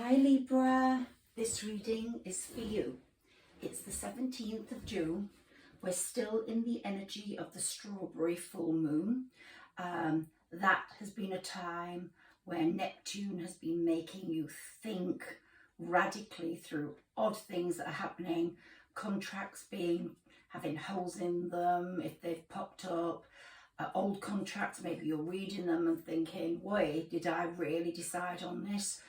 Hi Libra, this reading is for you. It's the 17th of June. We're still in the energy of the strawberry full moon. That has been a time where Neptune has been making you think radically through odd things that are happening, contracts having holes in them if they've popped up, old contracts, maybe you're reading them and thinking, wait, did I really decide on this?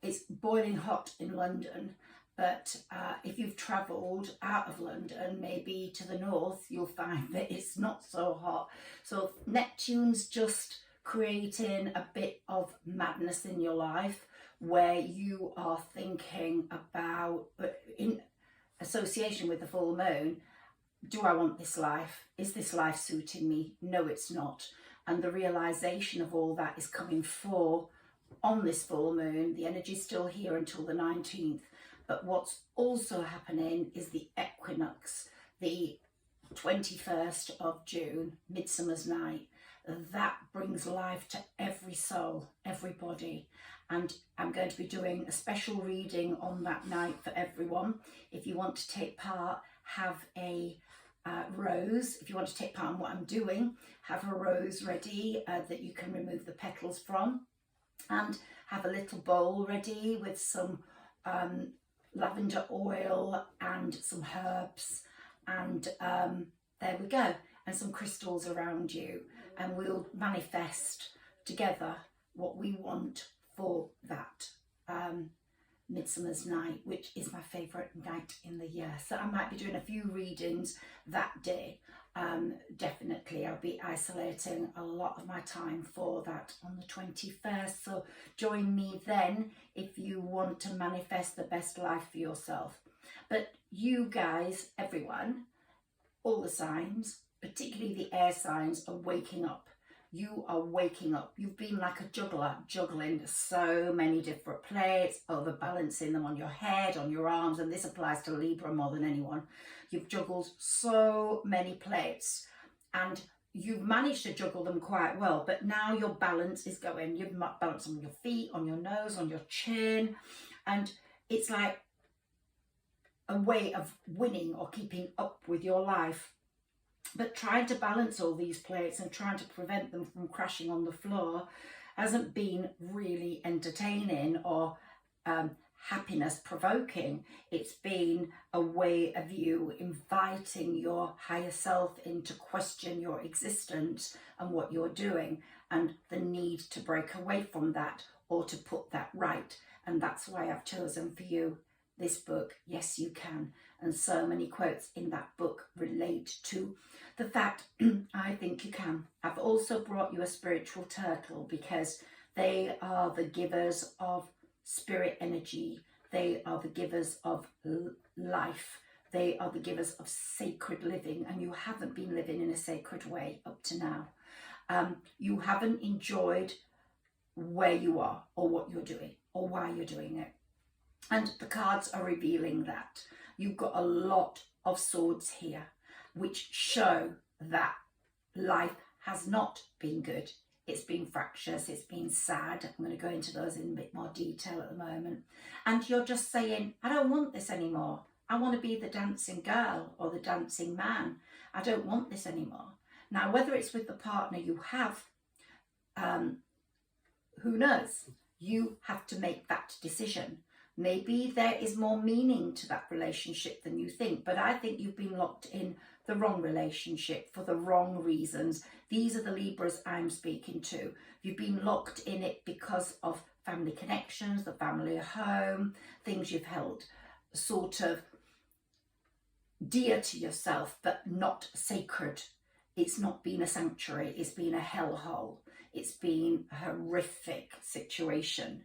It's boiling hot in London, but if you've travelled out of London, maybe to the north, you'll find that it's not so hot. So Neptune's just creating a bit of madness in your life where you are thinking about, in association with the full moon, do I want this life? Is this life suiting me? No, it's not. And the realisation of all that is coming forth on this full moon. The energy is still here until the 19th. But what's also happening is the equinox, the 21st of June, Midsummer's Night. That brings life to every soul, everybody. And I'm going to be doing a special reading on that night for everyone. If you want to take part, have a rose. If you want to take part in what I'm doing, have a rose ready that you can remove the petals from. And have a little bowl ready with some lavender oil and some herbs, and there we go, and some crystals around you, and we'll manifest together what we want for that Midsummer's Night, which is my favourite night in the year. So I might be doing a few readings that day. Definitely I'll be isolating a lot of my time for that on the 21st, so join me then if you want to manifest the best life for yourself. But you guys, everyone, all the signs, particularly the air signs, are waking up. You are waking up. You've been like a juggler, juggling so many different plates, overbalancing them on your head, on your arms, and this applies to Libra more than anyone. You've juggled so many plates and you've managed to juggle them quite well, but now your balance is going. You've balanced on your feet, on your nose, on your chin, and it's like a way of winning or keeping up with your life. But trying to balance all these plates and trying to prevent them from crashing on the floor hasn't been really entertaining or happiness provoking. It's been a way of you inviting your higher self in to question your existence and what you're doing, and the need to break away from that or to put that right. And that's why I've chosen for you this book, Yes You Can. And so many quotes in that book relate to the fact I think you can. I've also brought you a spiritual turtle because they are the givers of spirit energy. They are the givers of life. They are the givers of sacred living, and you haven't been living in a sacred way up to now. You haven't enjoyed where you are or what you're doing or why you're doing it. And the cards are revealing that. You've got a lot of swords here, which show that life has not been good. It's been fractious, it's been sad. I'm going to go into those in a bit more detail at the moment. And you're just saying, I don't want this anymore. I want to be the dancing girl or the dancing man. I don't want this anymore. Now, whether it's with the partner you have, who knows? You have to make that decision. Maybe there is more meaning to that relationship than you think, but I think you've been locked in the wrong relationship for the wrong reasons. These are the Libras I'm speaking to. You've been locked in it because of family connections, the family home, things you've held sort of dear to yourself, but not sacred. It's not been a sanctuary, it's been a hellhole. It's been a horrific situation.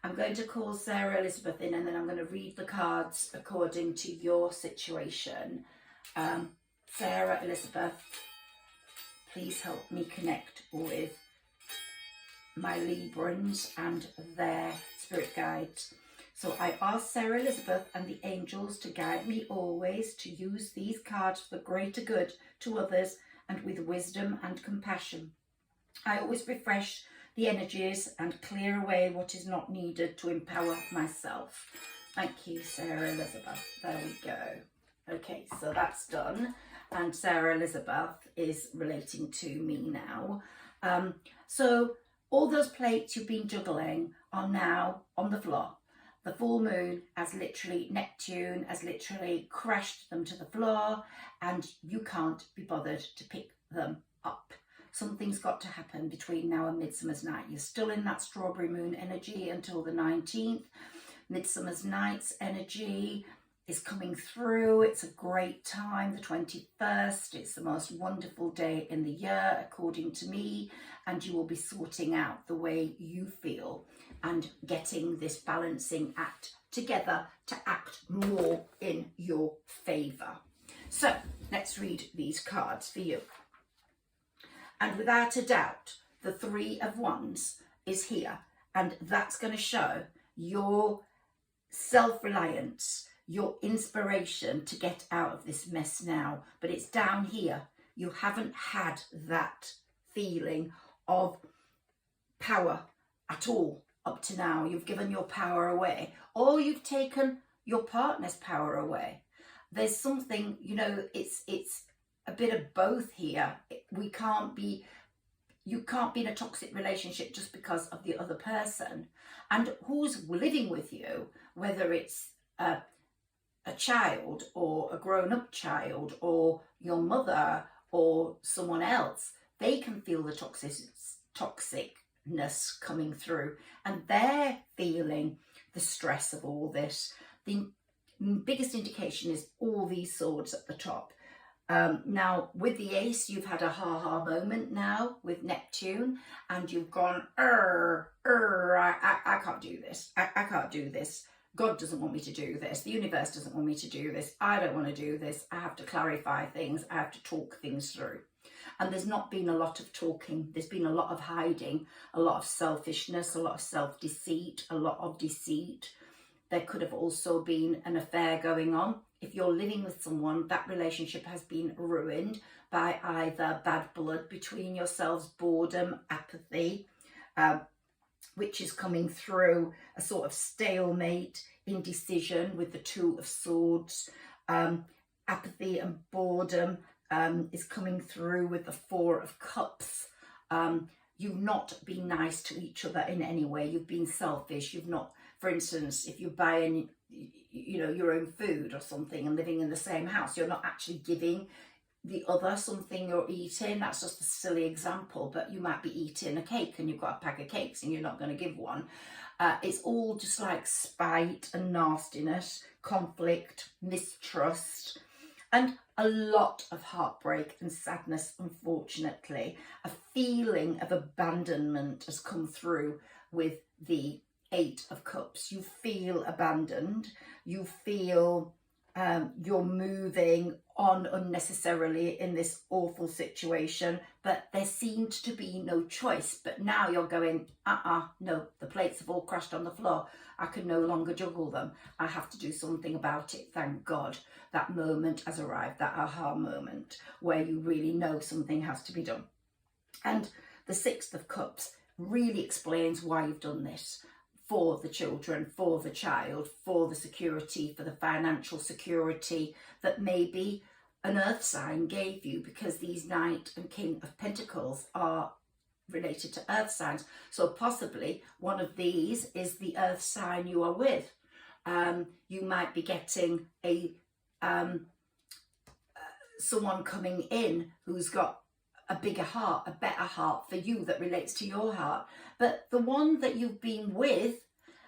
I'm going to call Sarah Elizabeth in, and then I'm going to read the cards according to your situation. Sarah Elizabeth, please help me connect with my Librans and their spirit guides. So I ask Sarah Elizabeth and the angels to guide me always to use these cards for the greater good to others and with wisdom and compassion. I always refresh the energies and clear away what is not needed to empower myself. Thank you, Sarah Elizabeth. There we go. Okay, so that's done. And Sarah Elizabeth is relating to me now. So all those plates you've been juggling are now on the floor. The full moon has literally, Neptune has literally crashed them to the floor, and you can't be bothered to pick them up. Something's got to happen between now and Midsummer's Night. You're still in that strawberry moon energy until the 19th. Midsummer's Night's energy is coming through. It's a great time, the 21st. It's the most wonderful day in the year, according to me, and you will be sorting out the way you feel and getting this balancing act together to act more in your favour. So let's read these cards for you. And without a doubt, the Three of Wands is here, and that's going to show your self-reliance, your inspiration to get out of this mess now. But it's down here. You haven't had that feeling of power at all up to now. You've given your power away, or you've taken your partner's power away. There's something, you know, it's a bit of both here. You can't be in a toxic relationship just because of the other person. And who's living with you, whether it's a child or a grown-up child or your mother or someone else, they can feel the toxicness coming through, and they're feeling the stress of all this. The biggest indication is all these swords at the top. Now, with the ace, you've had a ha-ha moment now with Neptune, and you've gone, I can't do this. I can't do this. God doesn't want me to do this. The universe doesn't want me to do this. I don't want to do this. I have to clarify things. I have to talk things through. And there's not been a lot of talking. There's been a lot of hiding, a lot of selfishness, a lot of self-deceit, a lot of deceit. There could have also been an affair going on. If you're living with someone, that relationship has been ruined by either bad blood between yourselves, boredom, apathy, which is coming through, a sort of stalemate, indecision with the Two of Swords. Apathy and boredom is coming through with the Four of Cups. You've not been nice to each other in any way. You've been selfish. You've not, for instance, if you're buying, you know, your own food or something and living in the same house, you're not actually giving the other something you're eating. That's just a silly example, but you might be eating a cake and you've got a pack of cakes and you're not going to give one. It's all just like spite and nastiness, conflict, mistrust, and a lot of heartbreak and sadness, unfortunately. A feeling of abandonment has come through with the Eight of Cups. You feel abandoned. You feel you're moving on unnecessarily in this awful situation, but there seemed to be no choice. But now you're going, no, the plates have all crashed on the floor. I can no longer juggle them. I have to do something about it. Thank God that moment has arrived, that aha moment where you really know something has to be done. And the Six of Cups really explains why you've done this. For the children, for the child, for the security, for the financial security that maybe an earth sign gave you, because these Knight and King of Pentacles are related to earth signs. So possibly one of these is the earth sign you are with. You might be getting a someone coming in who's got a bigger heart, a better heart for you that relates to your heart. But the one that you've been with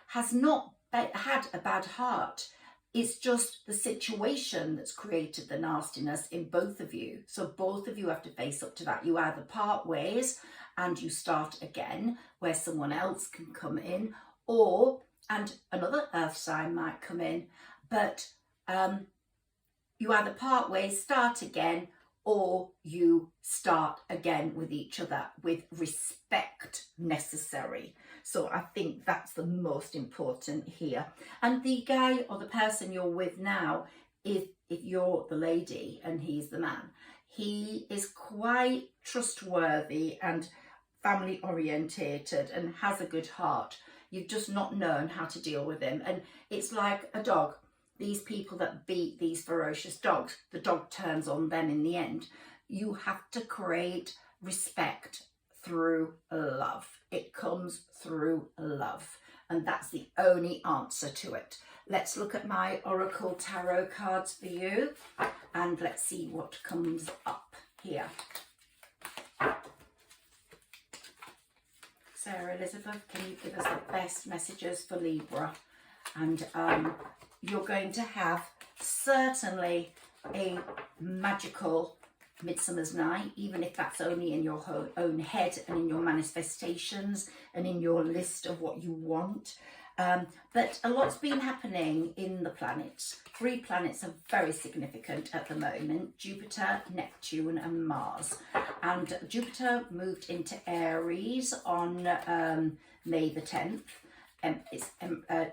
has not had a bad heart. It's just the situation that's created the nastiness in both of you. So both of you have to face up to that. You either part ways and you start again where someone else can come in, and another earth sign might come in, but you either part ways, start again, or you start again with each other with respect necessary. So I think that's the most important here. And the guy or the person you're with now, if you're the lady and he's the man, he is quite trustworthy and family orientated and has a good heart. You've just not known how to deal with him. And it's like a dog. These people that beat these ferocious dogs, the dog turns on them in the end. You have to create respect through love. It comes through love. And that's the only answer to it. Let's look at my Oracle Tarot cards for you. And let's see what comes up here. Sarah Elizabeth, can you give us the best messages for Libra? And you're going to have certainly a magical Midsummer's Night, even if that's only in your own head and in your manifestations and in your list of what you want. But a lot's been happening in the planets. 3 planets are very significant at the moment: Jupiter, Neptune and Mars. And Jupiter moved into Aries on May the 10th.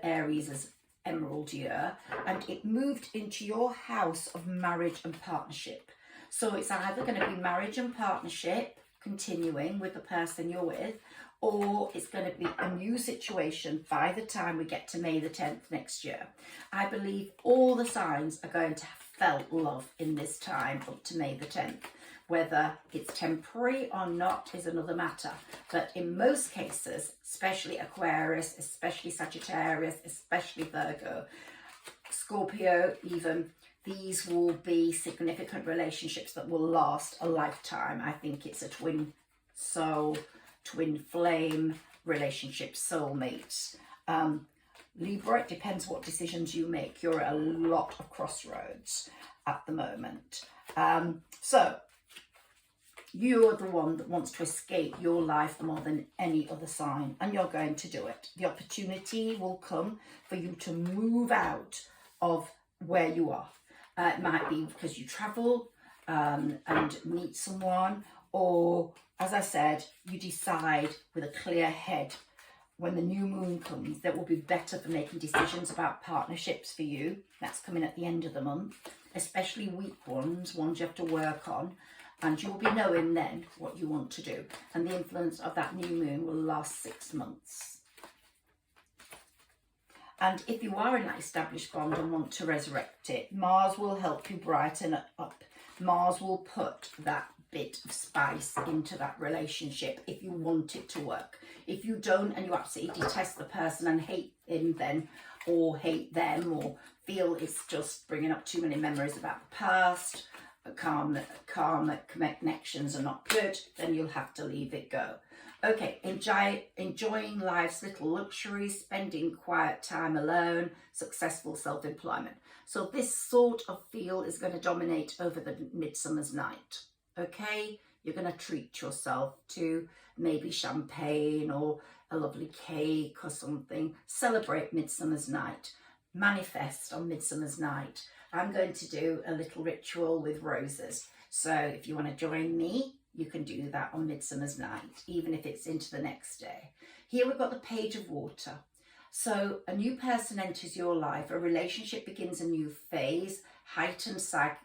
Aries is Emerald year, and it moved into your house of marriage and partnership. So it's either going to be marriage and partnership continuing with the person you're with, or it's going to be a new situation by the time we get to May the 10th next year. I believe all the signs are going to have felt love in this time up to May the 10th. Whether it's temporary or not is another matter. But in most cases, especially Aquarius, especially Sagittarius, especially Virgo, Scorpio even, these will be significant relationships that will last a lifetime. I think it's a twin soul, twin flame relationship, soulmates. Libra, it depends what decisions you make. You're at a lot of crossroads at the moment. So you're the one that wants to escape your life more than any other sign, and you're going to do it. The opportunity will come for you to move out of where you are. It might be because you travel and meet someone, or, as I said, you decide with a clear head when the new moon comes that will be better for making decisions about partnerships for you. That's coming at the end of the month, especially weak ones you have to work on. And you'll be knowing then what you want to do. And the influence of that new moon will last 6 months. And if you are in that established bond and want to resurrect it, Mars will help you brighten it up. Mars will put that bit of spice into that relationship if you want it to work. If you don't and you absolutely detest the person and hate him then, or hate them, or feel it's just bringing up too many memories about the past, karmic connections are not good, then you'll have to leave it go. Okay, enjoying life's little luxuries, spending quiet time alone, successful self-employment. So this sort of feel is going to dominate over the Midsummer's Night. Okay, you're going to treat yourself to maybe champagne or a lovely cake or something. Celebrate Midsummer's Night. Manifest on Midsummer's Night. I'm going to do a little ritual with roses. So if you want to join me, you can do that on Midsummer's Night, even if it's into the next day. Here we've got the Page of Water. So a new person enters your life, a relationship begins a new phase, heightened psychic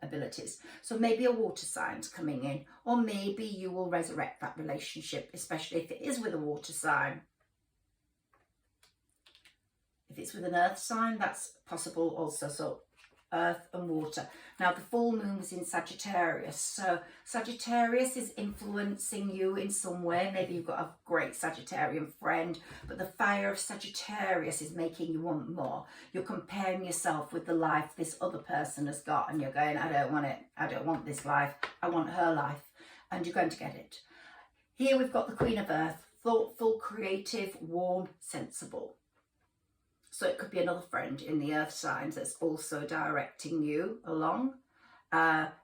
abilities. So maybe a water sign's coming in, or maybe you will resurrect that relationship, especially if it is with a water sign. If it's with an earth sign, that's possible also. So earth and water. Now the full moon was in Sagittarius, so Sagittarius is influencing you in some way. Maybe you've got a great Sagittarian friend, but the fire of Sagittarius is making you want more. You're comparing yourself with the life this other person has got, and you're going, I don't want it, I don't want this life, I want her life, and you're going to get it. Here we've got the Queen of Earth, thoughtful, creative, warm, sensible. So it could be another friend in the earth signs that's also directing you along.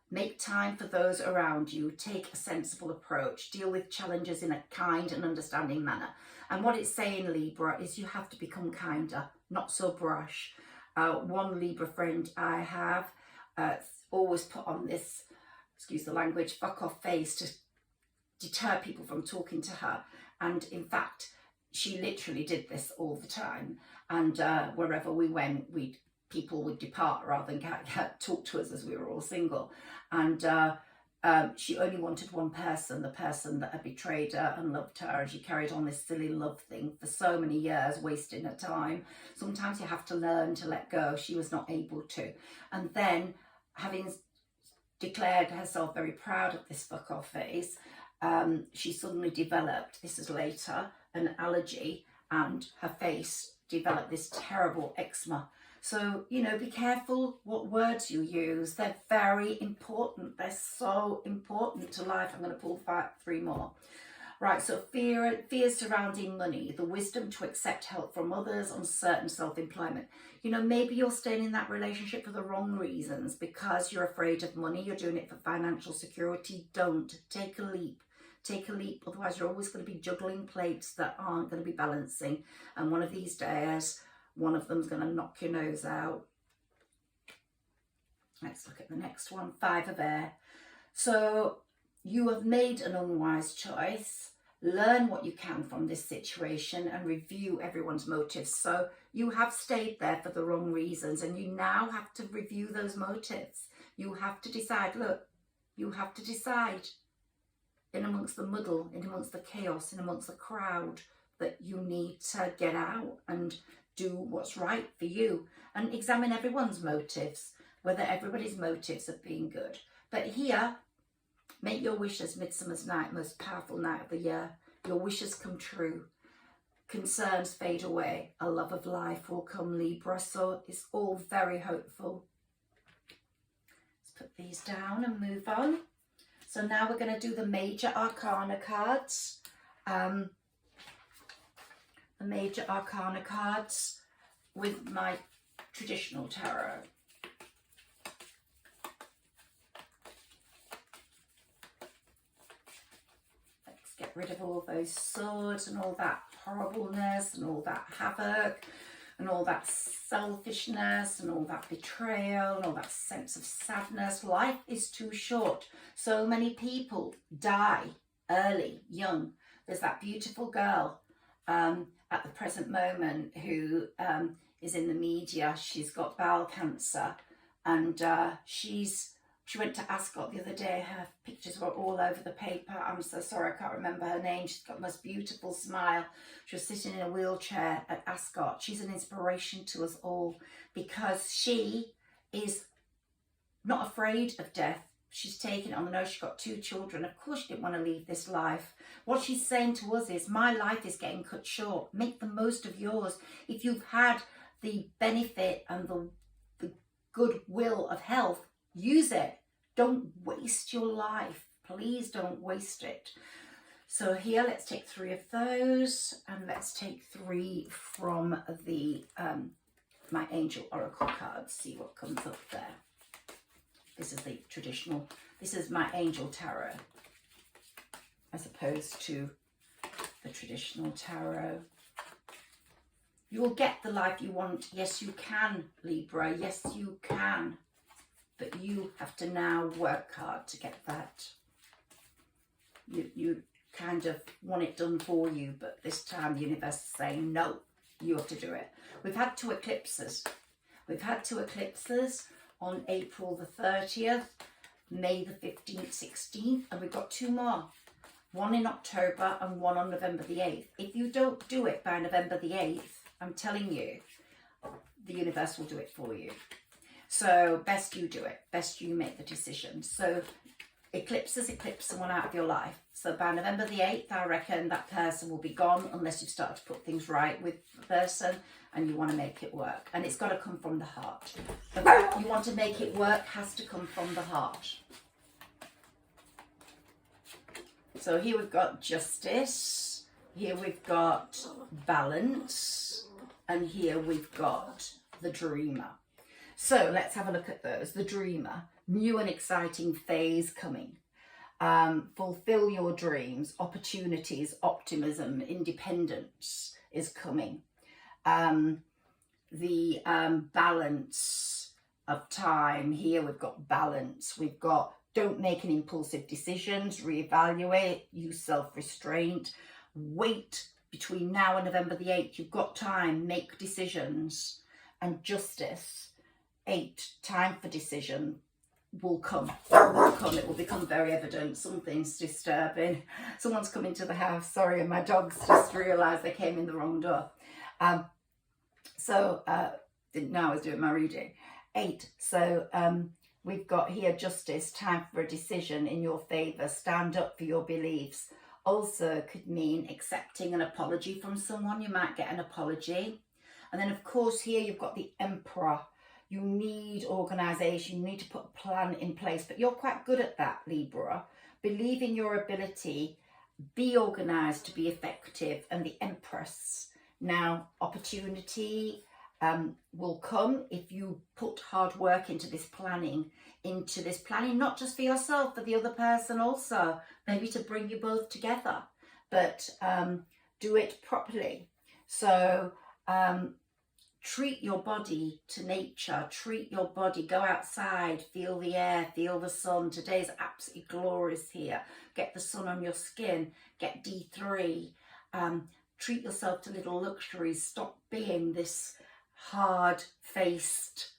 Make time for those around you. Take a sensible approach. Deal with challenges in a kind and understanding manner. And what it's saying, Libra, is you have to become kinder, not so brash. One Libra friend I have always put on this, excuse the language, fuck off face to deter people from talking to her. And in fact, she literally did this all the time. And wherever we went, people would depart rather than talk to us as we were all single. And she only wanted one person, the person that had betrayed her and loved her, and she carried on this silly love thing for so many years, wasting her time. Sometimes you have to learn to let go. She was not able to. And then, having declared herself very proud of this fuck off phase, she suddenly developed, this is later, an allergy, and her face developed this terrible eczema. So, you know, be careful what words you use. They're very important. They're so important to life. I'm going to pull 3 more. Right, so fears surrounding money, the wisdom to accept help from others, uncertain self-employment. You know, maybe you're staying in that relationship for the wrong reasons because you're afraid of money. You're doing it for financial security. Don't. Take a leap. Take a leap. Otherwise, you're always going to be juggling plates that aren't going to be balancing. And one of these days, one of them's going to knock your nose out. Let's look at the next one. 5 of air. So you have made an unwise choice. Learn what you can from this situation and review everyone's motives. So you have stayed there for the wrong reasons, and you now have to review those motives. You have to decide, look, you have to decide in amongst the muddle, in amongst the chaos, in amongst the crowd, that you need to get out and do what's right for you, and examine everyone's motives, whether everybody's motives have been good. But here, make your wishes Midsummer's night, most powerful night of the year. Your wishes come true. Concerns fade away. A love of life will come, Libra. So it's all very hopeful. Let's put these down and move on. So now we're going to do the major arcana cards. The major arcana cards with my traditional tarot. Let's get rid of all those swords and all that horribleness and all that havoc and all that selfishness and all that betrayal and all that sense of sadness. Life is too short. So many people die early, young. There's that beautiful girl at the present moment who is in the media. She's got bowel cancer, and she went to Ascot the other day. Her pictures were all over the paper. I'm so sorry, I can't remember her name. She's got the most beautiful smile. She was sitting in a wheelchair at Ascot. She's an inspiration to us all because she is not afraid of death. She's taken it on the nose. She's got 2 children. Of course she didn't want to leave this life. What she's saying to us is, my life is getting cut short. Make the most of yours. If you've had the benefit and the goodwill of health, use it. Don't waste your life. Please don't waste it. So here, let's take 3 of those, and let's take 3 from the my angel oracle cards. See what comes up there. This is the traditional. This is my angel tarot, as opposed to the traditional tarot. You will get the life you want. Yes, you can, Libra. Yes, you can. But you have to now work hard to get that. You kind of want it done for you, but this time the universe is saying, no, you have to do it. We've had 2 eclipses. We've had 2 eclipses on April the 30th, May the 15th, 16th, and we've got 2 more. One in October and one on November the 8th. If you don't do it by November the 8th, I'm telling you, the universe will do it for you. So best you do it, best you make the decision. So eclipses eclipse someone out of your life. So by November the 8th, I reckon that person will be gone unless you've started to put things right with the person and you want to make it work. And it's got to come from the heart. The fact you want to make it work has to come from the heart. So here we've got justice, here we've got balance, and here we've got the dreamer. So let's have a look at those. The dreamer, new and exciting phase coming. Fulfill your dreams, opportunities, optimism, independence is coming. The balance of time, here we've got balance. We've got don't make an impulsive decisions, reevaluate, use self-restraint, wait between now and November the 8th. You've got time, make decisions. And justice, 8, time for decision. will come. It will come. It will become very evident. Something's disturbing. Someone's come into the house. Sorry, and my dogs just realised they came in the wrong door. Didn't know I was doing my reading. 8. So we've got here justice, time for a decision in your favour. Stand up for your beliefs. Also could mean accepting an apology from someone. You might get an apology. And then, of course, here you've got the Emperor. You need organisation. You need to put a plan in place. But you're quite good at that, Libra. Believe in your ability. Be organised to be effective. And the Empress. Now, opportunity will come if you put hard work into this planning, not just for yourself, for the other person also, maybe to bring you both together, but do it properly. So treat your body to nature, treat your body, go outside, feel the air, feel the sun. Today's absolutely glorious here. Get the sun on your skin, get D3, treat yourself to little luxuries. Stop being this hard-faced,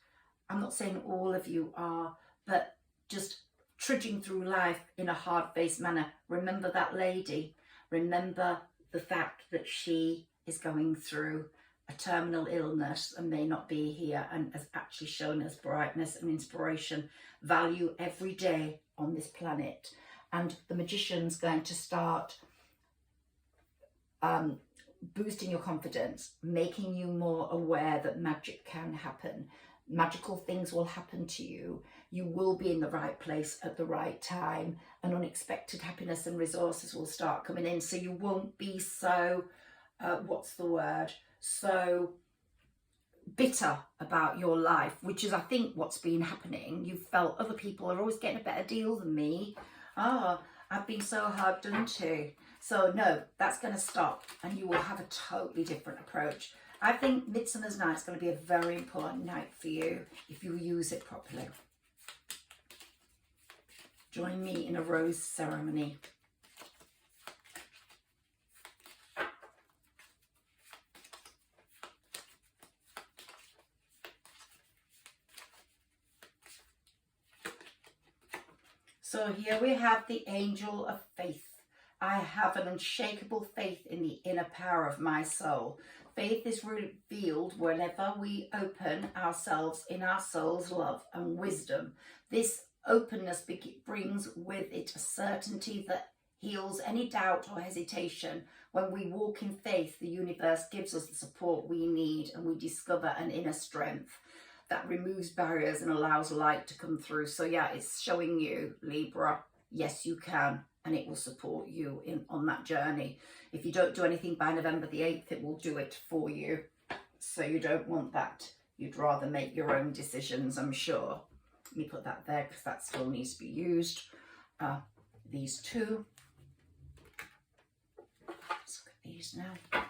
I'm not saying all of you are, but just trudging through life in a hard-faced manner. Remember that lady. Remember the fact that she is going through a terminal illness and may not be here, and has actually shown us brightness and inspiration. Value every day on this planet. And the Magician's going to start boosting your confidence, making you more aware that magic can happen. Magical things will happen to you. You will be in the right place at the right time, and unexpected happiness and resources will start coming in. So you won't be so, so bitter about your life, which is, I think, what's been happening. You've felt other people are always getting a better deal than me. Oh, I've been so hard done to. So no, that's going to stop, and you will have a totally different approach. I think Midsummer's Night is going to be a very important night for you if you use it properly. Join me in a rose ceremony. So here we have the Angel of Faith. I have an unshakable faith in the inner power of my soul. Faith is revealed whenever we open ourselves in our soul's love and wisdom. This openness brings with it a certainty that heals any doubt or hesitation. When we walk in faith, the universe gives us the support we need, and we discover an inner strength that removes barriers and allows light to come through. So yeah, it's showing you, Libra, yes, you can. And it will support you on that journey. If you don't do anything by November the 8th, it will do it for you. So you don't want that. You'd rather make your own decisions, I'm sure. Let me put that there because that still needs to be used. These two. Let's look at these now.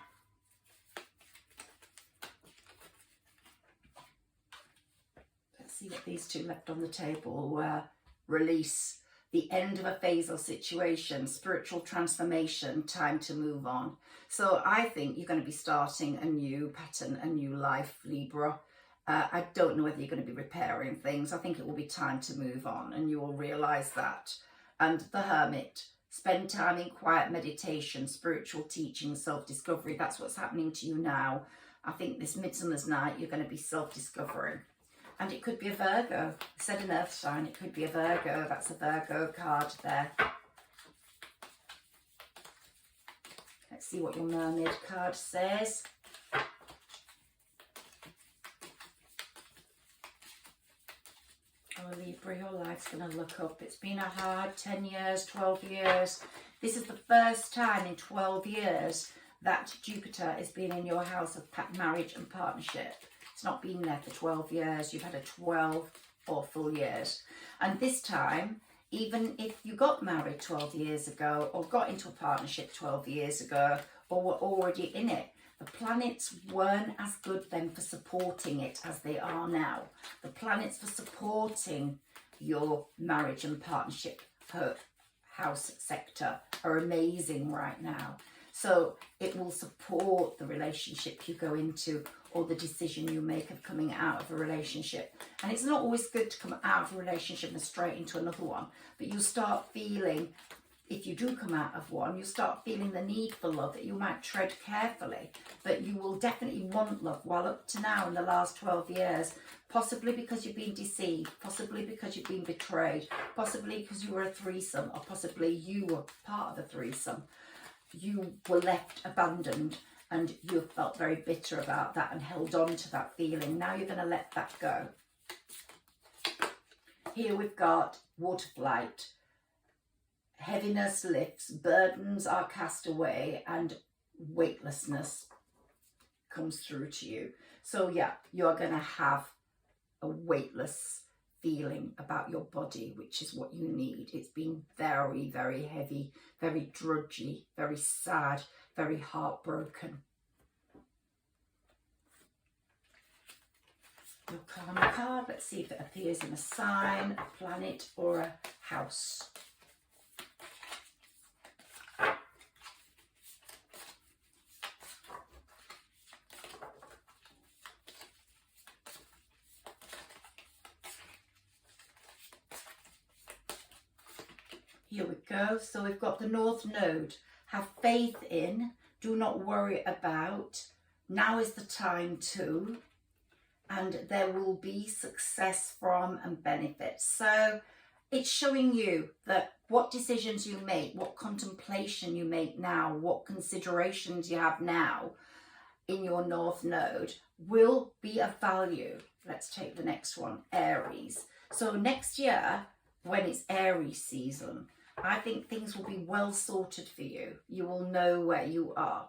Let's see what these two left on the table were. Release. The end of a phase or situation, spiritual transformation, time to move on. So I think you're going to be starting a new pattern, a new life, Libra. I don't know whether you're going to be repairing things. I think it will be time to move on, and you will realise that. And the Hermit, spend time in quiet meditation, spiritual teaching, self-discovery. That's what's happening to you now. I think this Midsummer's Night, you're going to be self-discovering. And it could be a Virgo. I said an earth sign, it could be a Virgo. That's a Virgo card there. Let's see what your Mermaid card says. Oh, Libra, your life's going to look up. It's been a hard 10 years, 12 years. This is the first time in 12 years that Jupiter has been in your house of marriage and partnership. It's not been there for 12 years. You've had a 12 awful years. And this time, even if you got married 12 years ago, or got into a partnership 12 years ago, or were already in it, the planets weren't as good then for supporting it as they are now. The planets for supporting your marriage and partnership house sector are amazing right now. So it will support the relationship you go into or the decision you make of coming out of a relationship. And it's not always good to come out of a relationship and straight into another one, but you'll start feeling, if you do come out of one, you'll start feeling the need for love, that you might tread carefully, but you will definitely want love. While up to now, in the last 12 years, possibly because you've been deceived, possibly because you've been betrayed, possibly because you were a threesome, or possibly you were part of a threesome, you were left abandoned and you felt very bitter about that and held on to that feeling. Now you're going to let that go. Here we've got water flight. Heaviness lifts, burdens are cast away, and weightlessness comes through to you. So yeah, you're going to have a weightless feeling about your body, which is what you need. It's been very, very heavy, very drudgy, very sad, very heartbroken. Your karma card, let's see if it appears in a sign, a planet, or a house. Here we go. So we've got the North Node. Have faith in, do not worry about, now is the time to, and there will be success from and benefits. So it's showing you that what decisions you make, what contemplation you make now, what considerations you have now in your North Node will be of value. Let's take the next one, Aries. So next year, when it's Aries season, I think things will be well sorted for you. You will know where you are.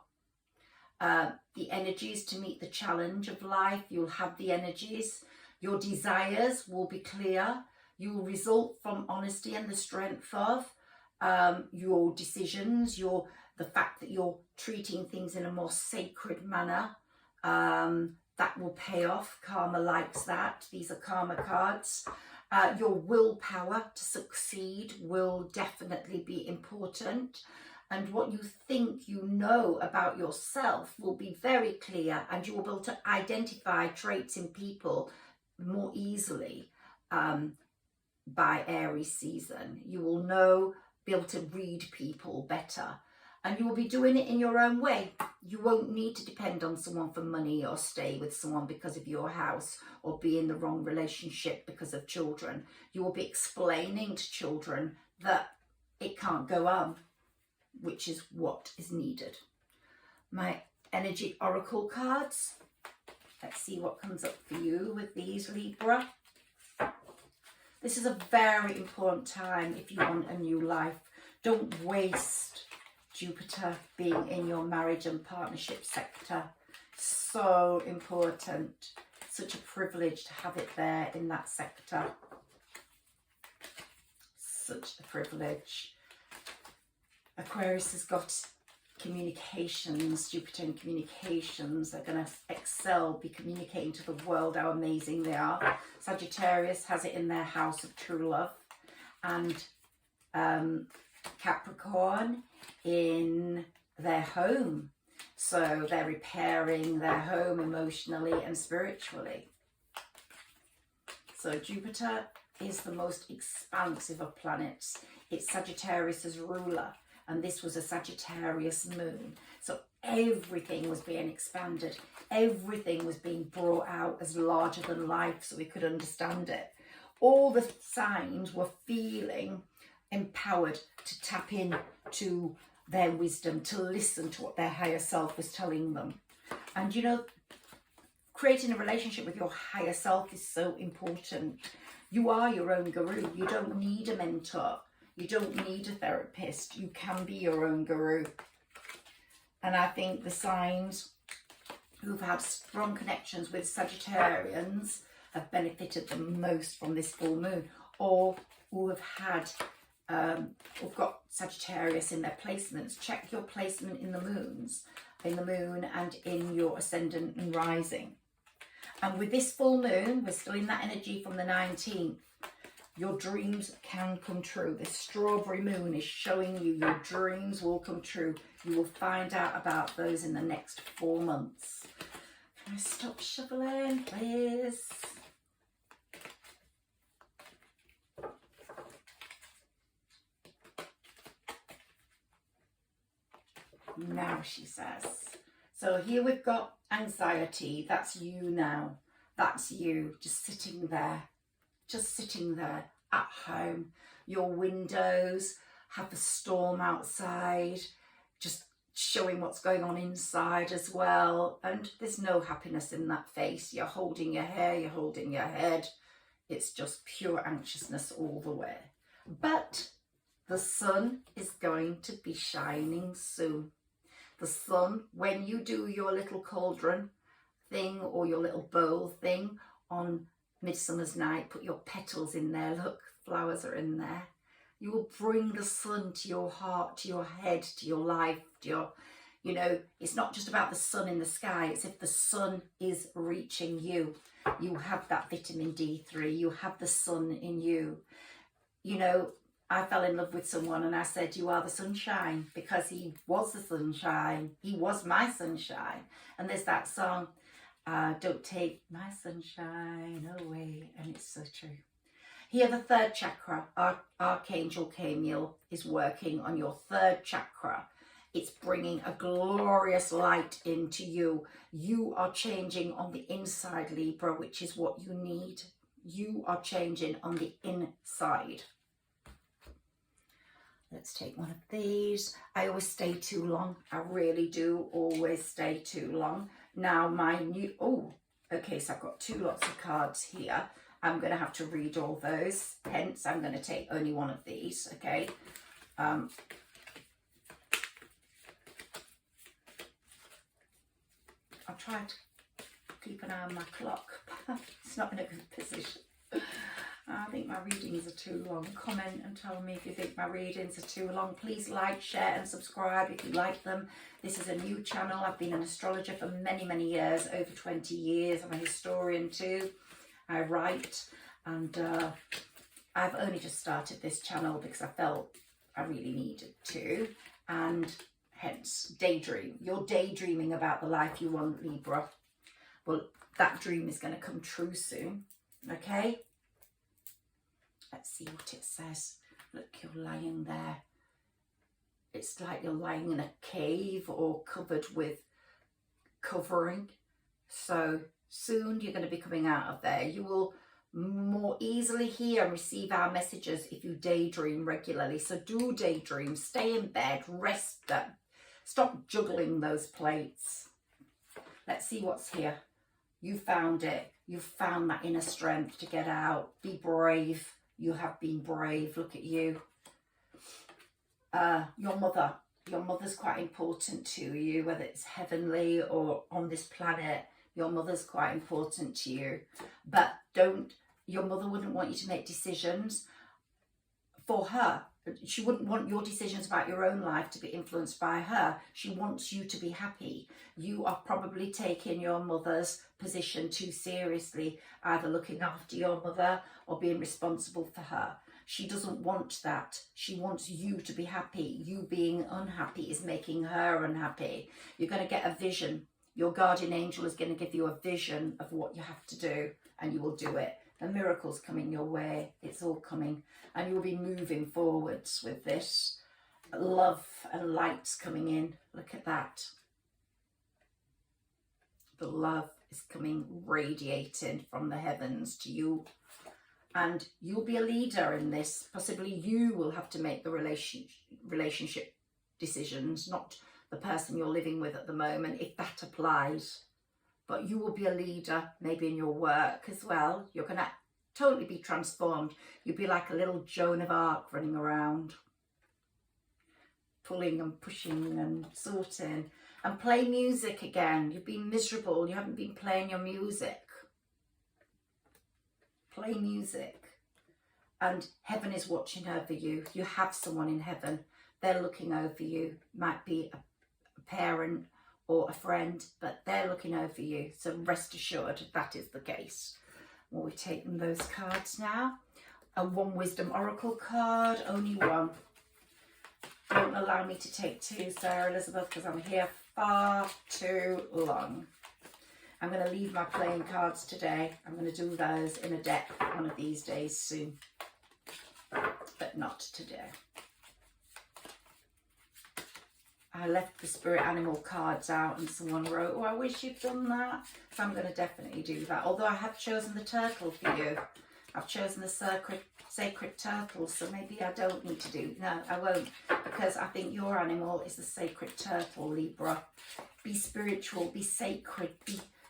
The energies to meet the challenge of life, you'll have the energies. Your desires will be clear. You will result from honesty and the strength of your decisions, the fact that you're treating things in a more sacred manner. That will pay off. Karma likes that. These are karma cards. Your willpower to succeed will definitely be important. And what you think you know about yourself will be very clear, and you will be able to identify traits in people more easily by Aries season. You will be able to read people better, and you will be doing it in your own way. You won't need to depend on someone for money or stay with someone because of your house or be in the wrong relationship because of children. You will be explaining to children that it can't go on, which is what is needed. My energy oracle cards. Let's see what comes up for you with these, Libra. This is a very important time if you want a new life. Don't waste Jupiter being in your marriage and partnership sector. So important. Such a privilege to have it there in that sector. Such a privilege. Aquarius has got communications, Jupiter in communications. They're going to excel, be communicating to the world how amazing they are. Sagittarius has it in their house of true love. And Capricorn in their home. So they're repairing their home emotionally and spiritually. So Jupiter is the most expansive of planets. It's Sagittarius's ruler. And this was a Sagittarius moon. So everything was being expanded. Everything was being brought out as larger than life so we could understand it. All the signs were feeling empowered to tap in to their wisdom, to listen to what their higher self was telling them. And you know, creating a relationship with your higher self is so important. You are your own guru. You don't need a mentor. You don't need a therapist. You can be your own guru. And I think the signs who've had strong connections with Sagittarians have benefited the most from this full moon, or who have had, who've got Sagittarius in their placements. Check your placement in the moons, in the moon and in your ascendant and rising. And with this full moon, we're still in that energy from the 19th. Your dreams can come true. This strawberry moon is showing you your dreams will come true. You will find out about those in the next 4 months. Can I stop shoveling, please? Now, she says. So here we've got anxiety. That's you now. That's you just sitting there. Just sitting there at home. Your windows have the storm outside, just showing what's going on inside as well. And there's no happiness in that face. You're holding your hair, you're holding your head. It's just pure anxiousness all the way. But the sun is going to be shining soon. The sun, when you do your little cauldron thing or your little bowl thing on Midsummer's night, put your petals in there, look, flowers are in there. You will bring the sun to your heart, to your head, to your life, to your, you know, it's not just about the sun in the sky, it's if the sun is reaching you. You have that vitamin D3, you have the sun in you. You know, I fell in love with someone and I said, you are the sunshine, because he was the sunshine. He was my sunshine. And there's that song, don't take my sunshine away. And it's so true. Here, the third chakra, Archangel Camiel is working on your third chakra. It's bringing a glorious light into you. You are changing on the inside, Libra, which is what you need. You are changing on the inside. Let's take one of these. I always stay too long. I really do always stay too long. Now my new, oh, okay, so I've got 2 lots of cards here. I'm going to have to read all those. Hence, I'm going to take only one of these, okay? I'll try to keep an eye on my clock. It's not in a good position. I think my readings are too long. Comment and tell me if you think my readings are too long. Please like, share and subscribe if you like them. This is a new channel. I've been an astrologer for many, many years, over 20 years. I'm a historian too. I write, and I've only just started this channel because I felt I really needed to, and hence daydream. You're daydreaming about the life you want, Libra. Well, that dream is going to come true soon, okay? Let's see what it says. Look, you're lying there. It's like you're lying in a cave or covered with covering. So soon you're going to be coming out of there. You will more easily hear and receive our messages if you daydream regularly. So do daydream, stay in bed, rest them. Stop juggling those plates. Let's see what's here. You found it. You found that inner strength to get out. Be brave. You have been brave. Look at you. Your mother's quite important to you, whether it's heavenly or on this planet. Your mother's quite important to you, but your mother wouldn't want you to make decisions for her. She wouldn't want your decisions about your own life to be influenced by her. She wants you to be happy. You are probably taking your mother's position too seriously, either looking after your mother or being responsible for her. She doesn't want that. She wants you to be happy. You being unhappy is making her unhappy. You're going to get a vision. Your guardian angel is going to give you a vision of what you have to do, and you will do it. The miracle's coming your way. It's all coming. And you'll be moving forwards with this. Love and light's coming in. Look at that. The love is coming, radiating from the heavens to you. And you'll be a leader in this. Possibly you will have to make the relationship decisions, not the person you're living with at the moment, if that applies. But you will be a leader, maybe in your work as well. You're going to totally be transformed. You'll be like a little Joan of Arc running around, pulling and pushing and sorting. And play music again. You've been miserable. You haven't been playing your music. Play music. And heaven is watching over you. You have someone in heaven. They're looking over you. Might be a parent or a friend, but they're looking over you. So rest assured that is the case. Well, we're taking those cards now. And one wisdom oracle card, only one. Don't allow me to take two, Sarah Elizabeth, because I'm here far too long. I'm going to leave my playing cards today. I'm going to do those in a deck one of these days soon, but not today. I left the spirit animal cards out and someone wrote, oh, I wish you'd done that. So I'm going to definitely do that. Although I have chosen the turtle for you. I've chosen the sacred turtle, so maybe I don't need to do, no, I won't, because I think your animal is the sacred turtle, Libra. Be spiritual, be sacred,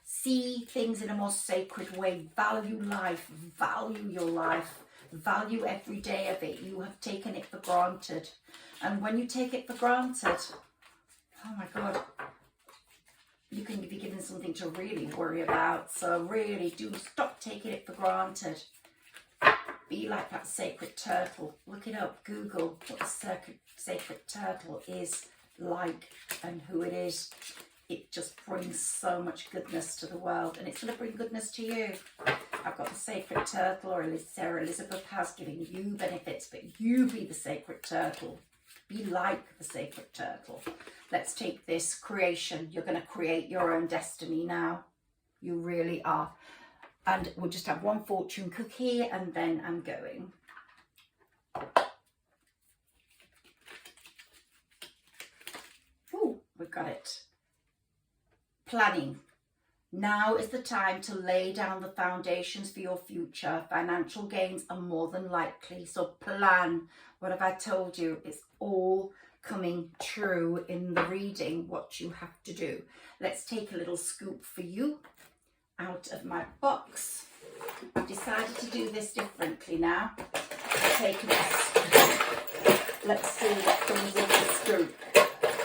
see things in a more sacred way, value life, value your life, value every day of it. You have taken it for granted. And when you take it for granted, oh my God, you can be given something to really worry about. So really do stop taking it for granted. Be like that sacred turtle. Look it up, Google what the sacred turtle is like and who it is. It just brings so much goodness to the world, and it's going to bring goodness to you. I've got the sacred turtle, or Sarah Elizabeth has, giving you benefits, but you be the sacred turtle. Be like the sacred turtle. Let's take this creation. You're going to create your own destiny now. You really are. And we'll just have one fortune cookie and then I'm going. Oh, we've got it. Planning. Now is the time to lay down the foundations for your future. Financial gains are more than likely. So plan. What have I told you? It's all coming true in the reading, what you have to do. Let's take a little scoop for you out of my box. I've decided to do this differently now. Take this. Let's see what comes in the scoop.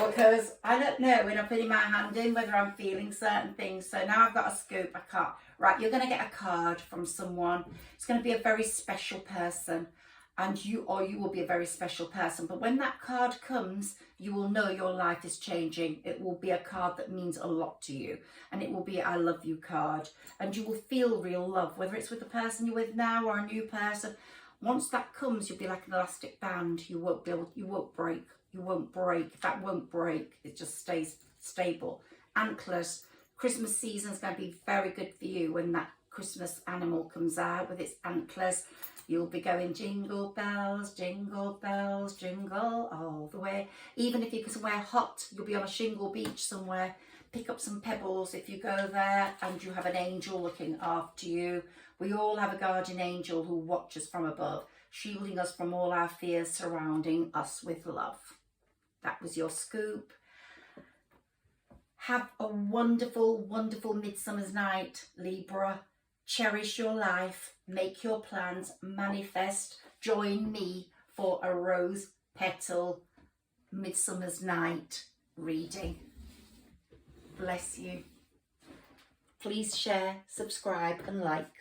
Because I don't know when I'm putting my hand in whether I'm feeling certain things. So now I've got a scoop, I can't. Right, you're going to get a card from someone. It's going to be a very special person. And you will be a very special person. But when that card comes, you will know your life is changing. It will be a card that means a lot to you. And it will be a I love you card. And you will feel real love, whether it's with the person you're with now or a new person. Once that comes, you'll be like an elastic band. You won't break. You won't break. That won't break. It just stays stable. Antlers. Christmas season is going to be very good for you when that Christmas animal comes out with its antlers. You'll be going jingle bells, jingle all the way. Even if you go somewhere hot, you'll be on a shingle beach somewhere. Pick up some pebbles if you go there and you have an angel looking after you. We all have a guardian angel who watches from above, shielding us from all our fears, surrounding us with love. That was your scoop. Have a wonderful, wonderful midsummer's night, Libra. Cherish your life, make your plans, manifest. Join me for a rose petal midsummer's night reading. Bless you. Please share, subscribe and like.